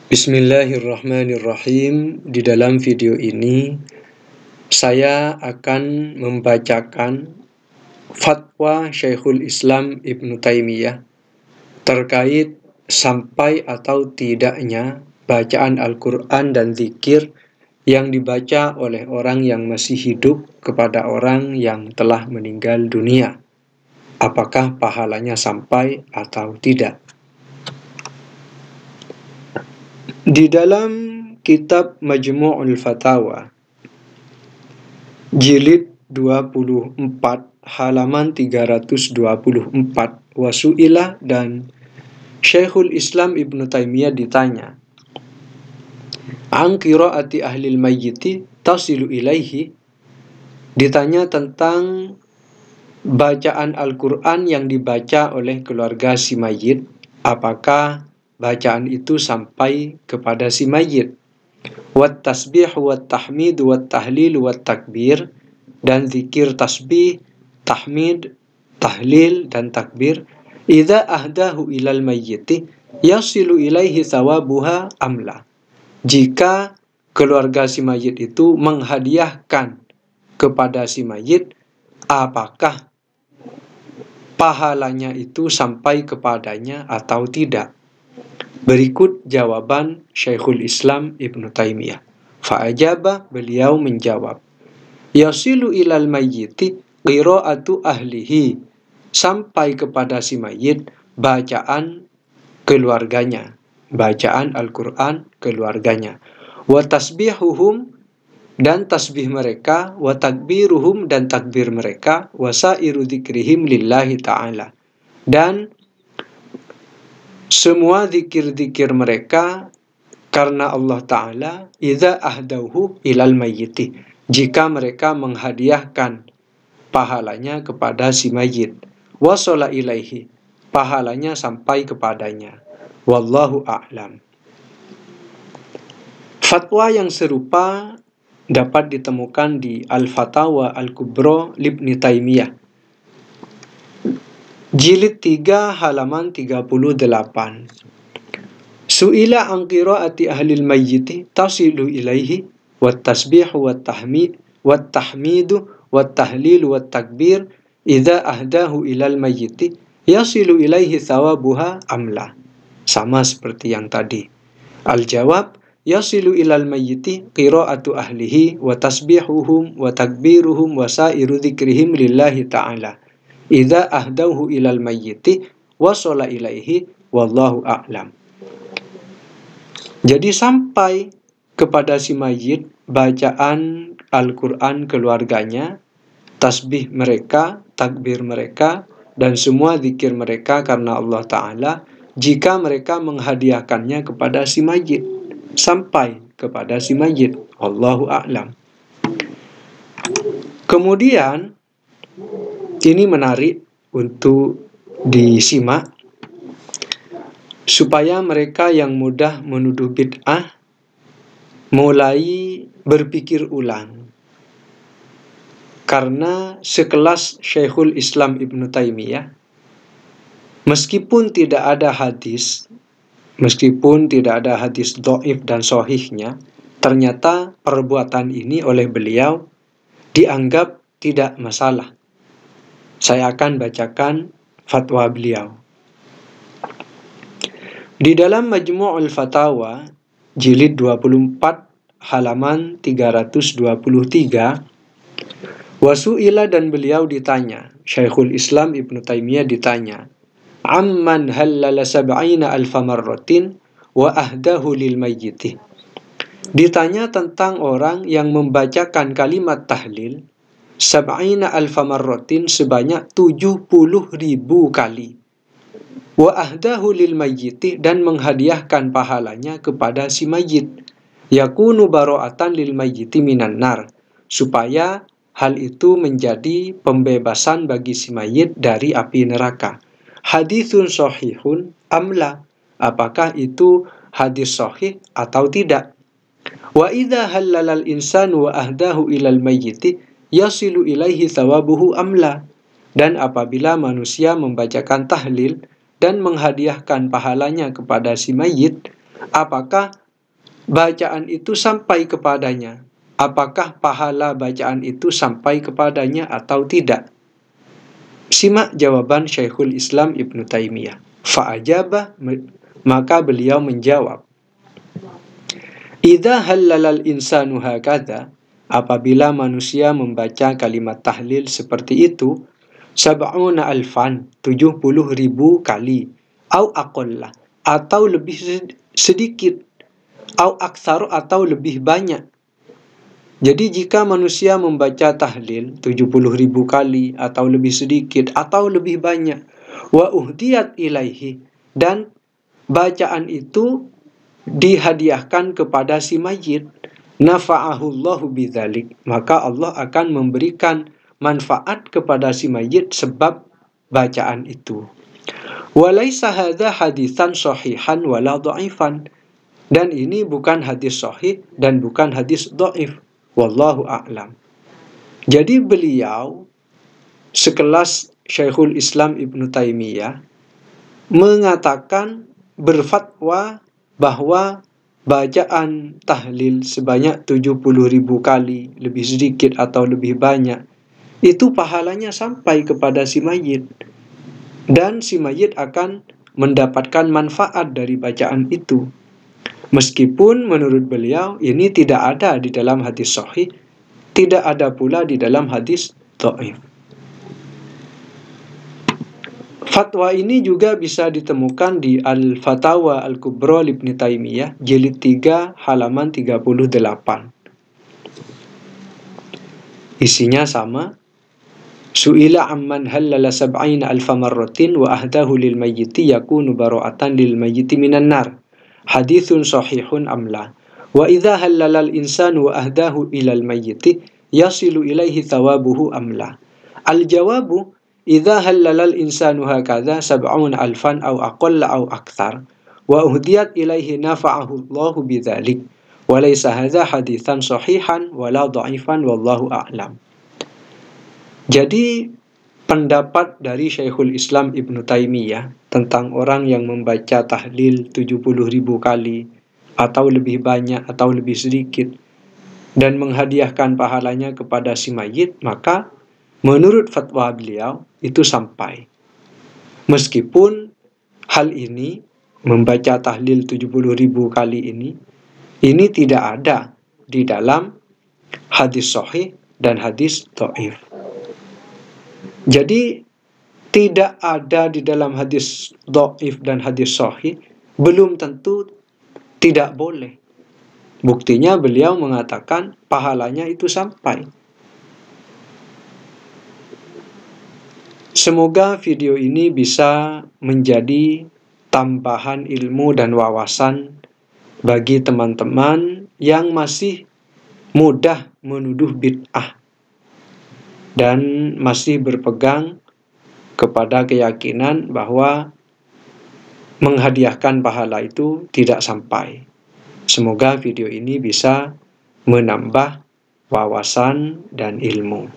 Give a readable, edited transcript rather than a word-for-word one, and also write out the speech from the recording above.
Bismillahirrahmanirrahim. Di dalam video ini saya akan membacakan fatwa Syekhul Islam Ibnu Taimiyah terkait sampai atau tidaknya bacaan Al-Quran dan zikir yang dibaca oleh orang yang masih hidup kepada orang yang telah meninggal dunia. Apakah pahalanya sampai atau tidak? Di dalam kitab Majmu'ul Fatawa jilid 24 halaman 324 wasu'ilah, dan Syekhul Islam Ibnu Taimiyah ditanya an qiraati ahlil mayyiti tasilu ilaihi, ditanya tentang bacaan Al-Quran yang dibaca oleh keluarga si mayit, apakah bacaan itu sampai kepada si mayit. Wat tasbih wat tahmid wat tahlil wat takbir, dan zikir tasbih, tahmid, tahlil dan takbir. Idza ahdahu ilal mayyiti yasilu ilaihi thawabuha amla, jika keluarga si mayit itu menghadiahkan kepada si mayit, apakah pahalanya itu sampai kepadanya atau tidak? Berikut jawaban Syekhul Islam Ibnu Taimiyah. Fa'ajaba, beliau menjawab, yasilu ilal mayyiti qiraatu ahlihi, sampai kepada si mayit bacaan keluarganya, bacaan Al-Quran keluarganya. Wa tasbihuhum, dan tasbih mereka, wa takbiruhum, dan takbir mereka, wa sairu dzikrihim lillahi ta'ala, dan semua zikir-zikir mereka karena Allah Ta'ala. Idza ahdauhu ilal mayyiti, jika mereka menghadiahkan pahalanya kepada si mayit. Wasala ilaihi, pahalanya sampai kepadanya. Wallahu a'lam. Fatwa yang serupa dapat ditemukan di Al-Fatawa Al-Kubra Libni Taimiyah jilid 3 halaman 38. Su'ila an qiraati ahlil mayyiti tasilu ilaihi wat tasbihu wat tahmid wat tahmidu wat tahlil wat takbir idza ahdahu ilal mayyiti yasilu ilaihi thawabuha amla. Sama seperti yang tadi. Al-jawab, yasilu ilal mayyiti qiraatu ahlihi wa tasbihuhum wa takbiruhum wa sairu dzikrihim lillahi ta'ala. Idza ahdauhu ilal mayyiti wasala ilaihi wallahu a'lam. Jadi sampai kepada si mayit bacaan Al-Quran keluarganya, tasbih mereka, takbir mereka, dan semua zikir mereka karena Allah Ta'ala, jika mereka menghadiahkannya kepada si mayit, sampai kepada si mayit. Wallahu a'lam. Kemudian ini menarik untuk disimak supaya mereka yang mudah menuduh bid'ah mulai berpikir ulang. Karena sekelas Syekhul Islam Ibnu Taimiyah, meskipun tidak ada hadis dhaif dan sahihnya, ternyata perbuatan ini oleh beliau dianggap tidak masalah. Saya akan bacakan fatwa beliau. Di dalam Majmu'ul Fatawa jilid 24 halaman 323 wasu'ila, dan beliau ditanya, Syekhul Islam Ibnu Taimiyah ditanya, amman halala sab'ina alfa marratin wa ahdahu lil mayyiti, ditanya tentang orang yang membacakan kalimat tahlil sab'ina alfa marratin sebanyak 70.000 kali, wa ahdahu lil mayyiti, dan menghadiahkan pahalanya kepada si mayyit, yakunu bara'atan lil mayyiti minan nar, supaya hal itu menjadi pembebasan bagi si mayyit dari api neraka. Hadithun sahihun amla, apakah itu hadis sahih atau tidak? Wa idza halal insanu wa ahdahu ilal mayyiti yasilu ilaihi thawabuhu amla, dan apabila manusia membacakan tahlil dan menghadiahkan pahalanya kepada si mayit, apakah bacaan itu sampai kepadanya? Apakah pahala bacaan itu sampai kepadanya atau tidak? Simak jawaban Syekhul Islam Ibnu Taimiyah. Fa'ajabah, maka beliau menjawab, idza hallalal insanu hakadha, apabila manusia membaca kalimat tahlil seperti itu, sab'una alfan, 70.000 kali, au aqalla, atau lebih sedikit, au aksar, atau lebih banyak. Jadi jika manusia membaca tahlil 70.000 kali, atau lebih sedikit, atau lebih banyak, wa uhdiyat ilaihi, dan bacaan itu dihadiahkan kepada si mayit, nafa'ahullahu bidzalik, maka Allah akan memberikan manfaat kepada si mayit sebab bacaan itu. Walaisa hadza hadisan sahihan wala dha'ifan, dan ini bukan hadis sahih dan bukan hadis dhaif. Wallahu a'lam. Jadi beliau sekelas Syekhul Islam Ibnu Taimiyah mengatakan, berfatwa bahwa bacaan tahlil sebanyak 70.000 kali, lebih sedikit atau lebih banyak, itu pahalanya sampai kepada si mayit, dan si mayit akan mendapatkan manfaat dari bacaan itu. Meskipun menurut beliau ini tidak ada di dalam hadis sahih, tidak ada pula di dalam hadis dhaif. Fatwa ini juga bisa ditemukan di Al-Fatawa Al-Kubra Ibnu Taimiyah, jilid 3, halaman 38. Isinya sama. Su'ila amman halala sab'ina alfa marratin wa ahdahu lil mayyiti yakunu bara'atan lil mayyiti minan nar. Hadithun sahihun amla. Wa idza halala al-insanu wa ahdahu ilal mayyiti yasilu ilaihi thawabuhu amla. Al-jawabu idza halala al-insanu hakadha sab'un alfan aw aqalla aw akthar wa uhdiyat ilaihi nafa'ahu Allahu bidzalik. Wa laysa hadza haditsan sahihan wala dha'ifan wallahu a'lam. Jadi pendapat dari Syekhul Islam Ibnu Taimiyah tentang orang yang membaca tahlil 70.000 kali atau lebih banyak atau lebih sedikit dan menghadiahkan pahalanya kepada si mayit, maka menurut fatwa beliau itu sampai. Meskipun hal ini, membaca tahlil 70.000 kali ini tidak ada di dalam hadis sahih dan hadis dhaif. Jadi tidak ada di dalam hadis dhaif dan hadis sahih belum tentu tidak boleh. Buktinya beliau mengatakan pahalanya itu sampai. Semoga video ini bisa menjadi tambahan ilmu dan wawasan bagi teman-teman yang masih mudah menuduh bid'ah dan masih berpegang kepada keyakinan bahwa menghadiahkan pahala itu tidak sampai. Semoga video ini bisa menambah wawasan dan ilmu.